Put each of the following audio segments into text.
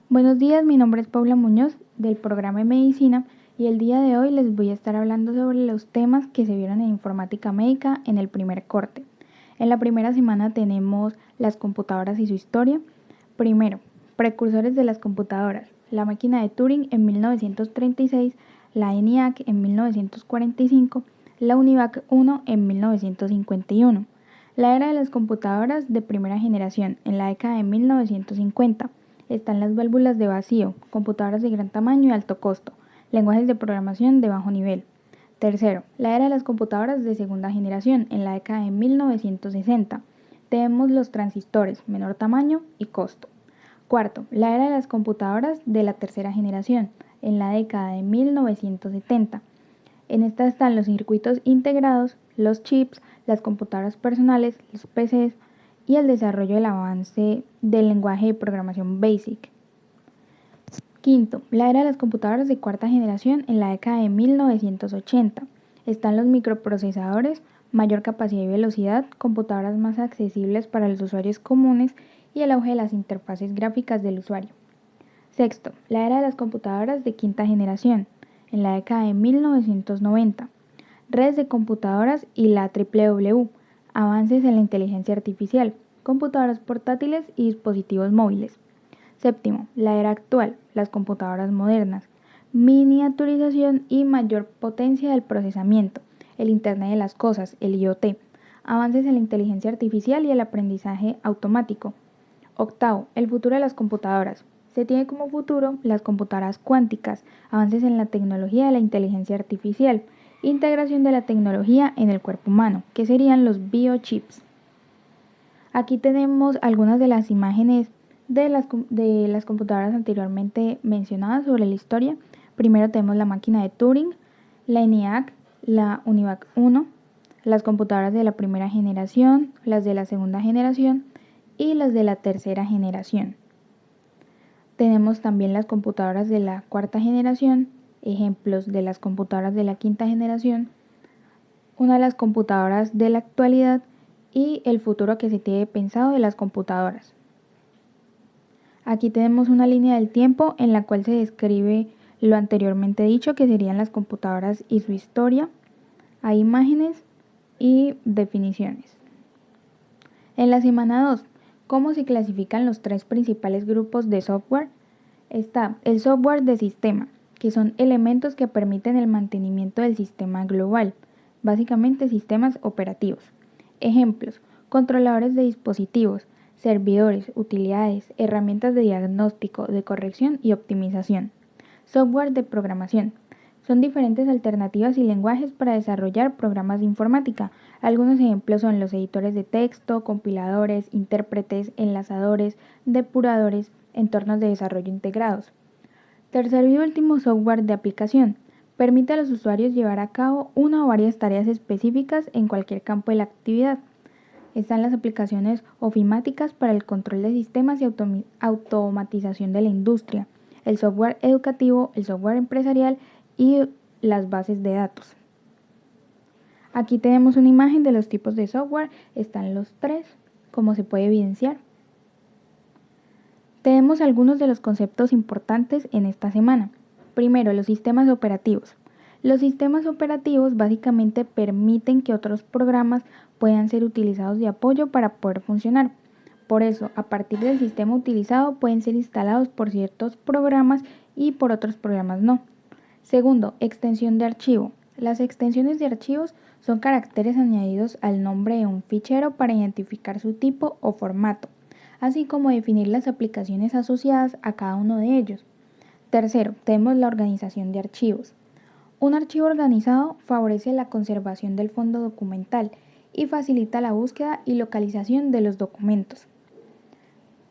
Buenos días, mi nombre es Paula Muñoz del programa de Medicina y el día de hoy les voy a estar hablando sobre los temas que se vieron en informática médica en el primer corte. En la primera semana tenemos las computadoras y su historia. Primero, precursores de las computadoras, la máquina de Turing en 1936, la ENIAC en 1945, la UNIVAC 1 en 1951. La era de las computadoras de primera generación en la década de 1950. Están las válvulas de vacío, computadoras de gran tamaño y alto costo, lenguajes de programación de bajo nivel. Tercero, la era de las computadoras de segunda generación en la década de 1960. Tenemos los transistores, menor tamaño y costo. Cuarto, la era de las computadoras de la tercera generación en la década de 1970. En esta están los circuitos integrados, los chips, las computadoras personales, los PCs y el desarrollo del avance del lenguaje de programación BASIC. Quinto, la era de las computadoras de cuarta generación en la década de 1980. Están los microprocesadores, mayor capacidad y velocidad, computadoras más accesibles para los usuarios comunes y el auge de las interfaces gráficas del usuario. Sexto, la era de las computadoras de quinta generación en la década de 1990. Redes de computadoras y la WW, avances en la inteligencia artificial, computadoras portátiles y dispositivos móviles. Séptimo, la era actual, las computadoras modernas, miniaturización y mayor potencia del procesamiento, el Internet de las cosas, el IoT, avances en la inteligencia artificial y el aprendizaje automático. Octavo, el futuro de las computadoras. Se tiene como futuro las computadoras cuánticas, avances en la tecnología de la inteligencia artificial, integración de la tecnología en el cuerpo humano, que serían los biochips. Aquí tenemos algunas de las imágenes de las computadoras anteriormente mencionadas sobre la historia. Primero tenemos la máquina de Turing, la ENIAC, la UNIVAC 1, las computadoras de la primera generación, las de la segunda generación y las de la tercera generación. Tenemos también las computadoras de la cuarta generación, ejemplos de las computadoras de la quinta generación, una de las computadoras de la actualidad y el futuro que se tiene pensado de las computadoras. Aquí tenemos una línea del tiempo en la cual se describe lo anteriormente dicho, que serían las computadoras y su historia. Hay imágenes y definiciones. En la semana 2, ¿cómo se clasifican los tres principales grupos de software? Está el software de sistema, que son elementos que permiten el mantenimiento del sistema global, básicamente sistemas operativos. Ejemplos: controladores de dispositivos, servidores, utilidades, herramientas de diagnóstico, de corrección y optimización. Software de programación. Son diferentes alternativas y lenguajes para desarrollar programas de informática. Algunos ejemplos son los editores de texto, compiladores, intérpretes, enlazadores, depuradores, entornos de desarrollo integrados. Tercero y último, software de aplicación. Permite a los usuarios llevar a cabo una o varias tareas específicas en cualquier campo de la actividad. Están las aplicaciones ofimáticas para el control de sistemas y automatización de la industria, el software educativo, el software empresarial y las bases de datos. Aquí tenemos una imagen de los tipos de software, están los tres, como se puede evidenciar. Tenemos algunos de los conceptos importantes en esta semana. Primero, los sistemas operativos. Los sistemas operativos básicamente permiten que otros programas puedan ser utilizados de apoyo para poder funcionar. Por eso, a partir del sistema utilizado pueden ser instalados por ciertos programas y por otros programas no. Segundo, extensión de archivo. Las extensiones de archivos son caracteres añadidos al nombre de un fichero para identificar su tipo o formato, así como definir las aplicaciones asociadas a cada uno de ellos. Tercero, tenemos la organización de archivos. Un archivo organizado favorece la conservación del fondo documental y facilita la búsqueda y localización de los documentos.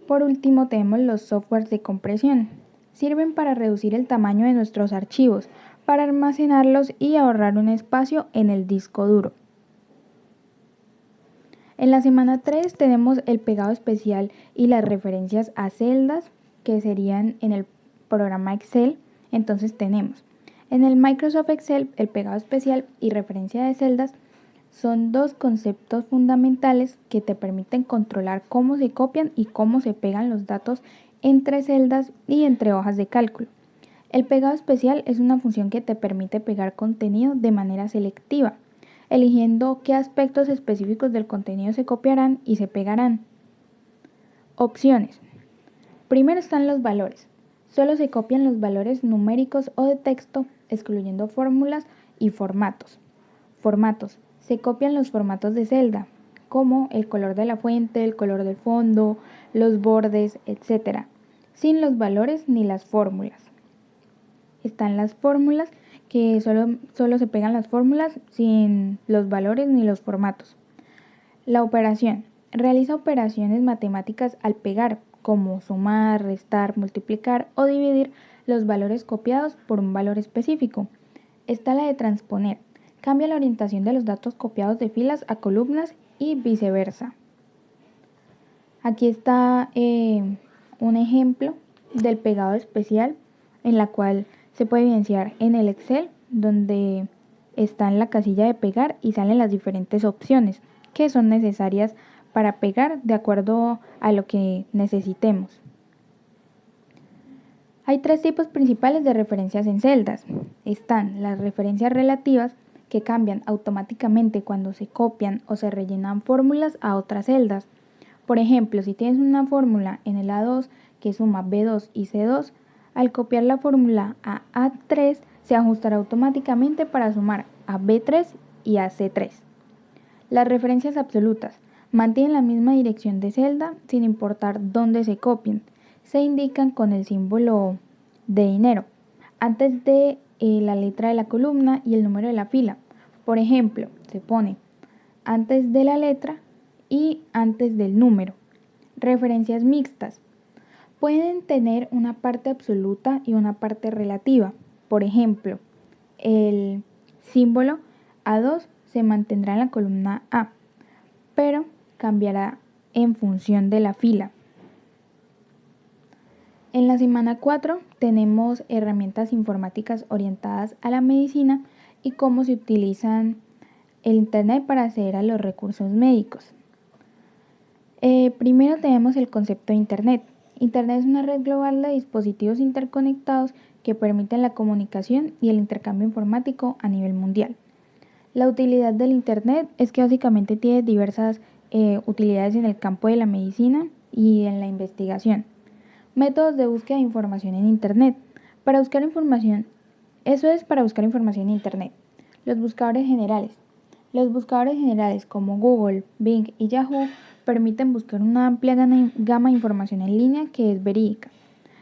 Por último, tenemos los softwares de compresión. Sirven para reducir el tamaño de nuestros archivos, para almacenarlos y ahorrar un espacio en el disco duro. En la semana 3 tenemos el pegado especial y las referencias a celdas, que serían en el programa Excel. Entonces tenemos en el Microsoft Excel el pegado especial y referencia de celdas. Son dos conceptos fundamentales que te permiten controlar cómo se copian y cómo se pegan los datos entre celdas y entre hojas de cálculo. El pegado especial es una función que te permite pegar contenido de manera selectiva, eligiendo qué aspectos específicos del contenido se copiarán y se pegarán. Opciones. Primero están los valores. Solo se copian los valores numéricos o de texto, excluyendo fórmulas y formatos. Formatos. Se copian los formatos de celda, como el color de la fuente, el color del fondo, los bordes, etc., sin los valores ni las fórmulas. Están las fórmulas, que solo se pegan las fórmulas sin los valores ni los formatos. La operación. Realiza operaciones matemáticas al pegar, como sumar, restar, multiplicar o dividir los valores copiados por un valor específico. Está la de transponer. Cambia la orientación de los datos copiados de filas a columnas y viceversa. Aquí está un ejemplo del pegado especial, en la cual se puede evidenciar en el Excel, donde está en la casilla de pegar y salen las diferentes opciones que son necesarias para pegar de acuerdo a lo que necesitemos. Hay tres tipos principales de referencias en celdas. Están las referencias relativas, que cambian automáticamente cuando se copian o se rellenan fórmulas a otras celdas. Por ejemplo, si tienes una fórmula en el A2 que suma B2 y C2, al copiar la fórmula a A3 se ajustará automáticamente para sumar a B3 y a C3. Las referencias absolutas mantienen la misma dirección de celda sin importar dónde se copien. Se indican con el símbolo de dinero antes de la letra de la columna y el número de la fila. Por ejemplo, se pone antes de la letra y antes del número. Referencias mixtas. Pueden tener una parte absoluta y una parte relativa. Por ejemplo, el símbolo A2 se mantendrá en la columna A, pero cambiará en función de la fila. En la semana 4 tenemos herramientas informáticas orientadas a la medicina y cómo se utilizan el Internet para acceder a los recursos médicos. Primero tenemos el concepto de Internet. Internet es una red global de dispositivos interconectados que permiten la comunicación y el intercambio informático a nivel mundial. La utilidad del Internet es que básicamente tiene diversas utilidades en el campo de la medicina y en la investigación. Métodos de búsqueda de información en Internet. Para buscar información en Internet. Los buscadores generales. Los buscadores generales como Google, Bing y Yahoo permiten buscar una amplia gama de información en línea que es verídica.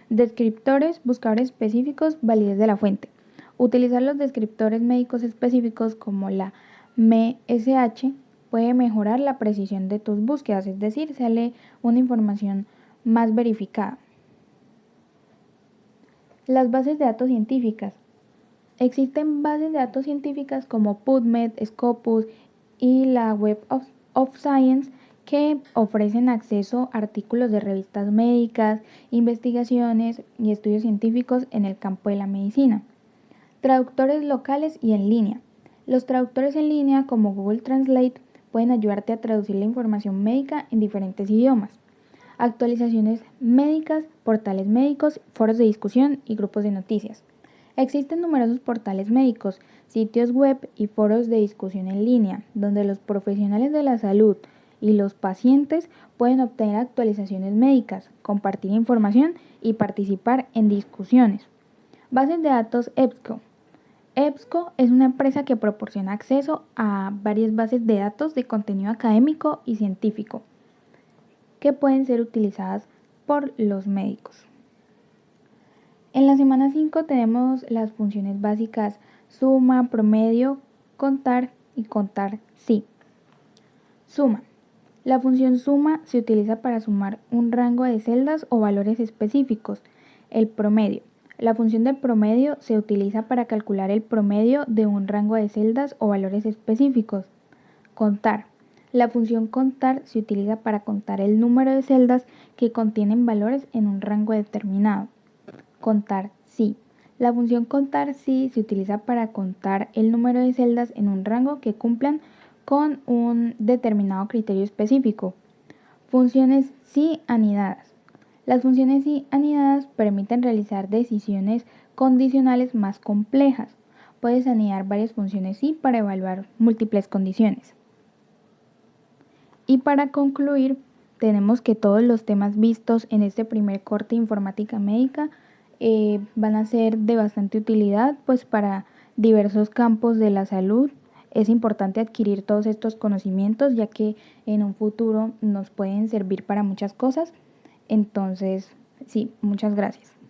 Descriptores, buscadores específicos, validez de la fuente. Utilizar los descriptores médicos específicos como la MSH puede mejorar la precisión de tus búsquedas, es decir, sale una información más verificada. Las bases de datos científicas. Existen bases de datos científicas como PubMed, Scopus y la Web of Science que ofrecen acceso a artículos de revistas médicas, investigaciones y estudios científicos en el campo de la medicina. Traductores locales y en línea. Los traductores en línea como Google Translate pueden ayudarte a traducir la información médica en diferentes idiomas. Actualizaciones médicas, portales médicos, foros de discusión y grupos de noticias. Existen numerosos portales médicos, sitios web y foros de discusión en línea, donde los profesionales de la salud y los pacientes pueden obtener actualizaciones médicas, compartir información y participar en discusiones. Bases de datos EBSCO. EBSCO es una empresa que proporciona acceso a varias bases de datos de contenido académico y científico que pueden ser utilizadas por los médicos. En la semana 5 tenemos las funciones básicas suma, promedio, contar y contar sí. Suma. La función suma se utiliza para sumar un rango de celdas o valores específicos. El promedio. La función de promedio se utiliza para calcular el promedio de un rango de celdas o valores específicos. Contar. La función contar se utiliza para contar el número de celdas que contienen valores en un rango determinado. Contar sí. La función contar sí se utiliza para contar el número de celdas en un rango que cumplan con un determinado criterio específico. Funciones sí anidadas. Las funciones anidadas permiten realizar decisiones condicionales más complejas. Puedes anidar varias funciones si para evaluar múltiples condiciones. Y para concluir, tenemos que todos los temas vistos en este primer corte de informática médica van a ser de bastante utilidad, pues para diversos campos de la salud. Es importante adquirir todos estos conocimientos, ya que en un futuro nos pueden servir para muchas cosas. Entonces, sí, muchas gracias.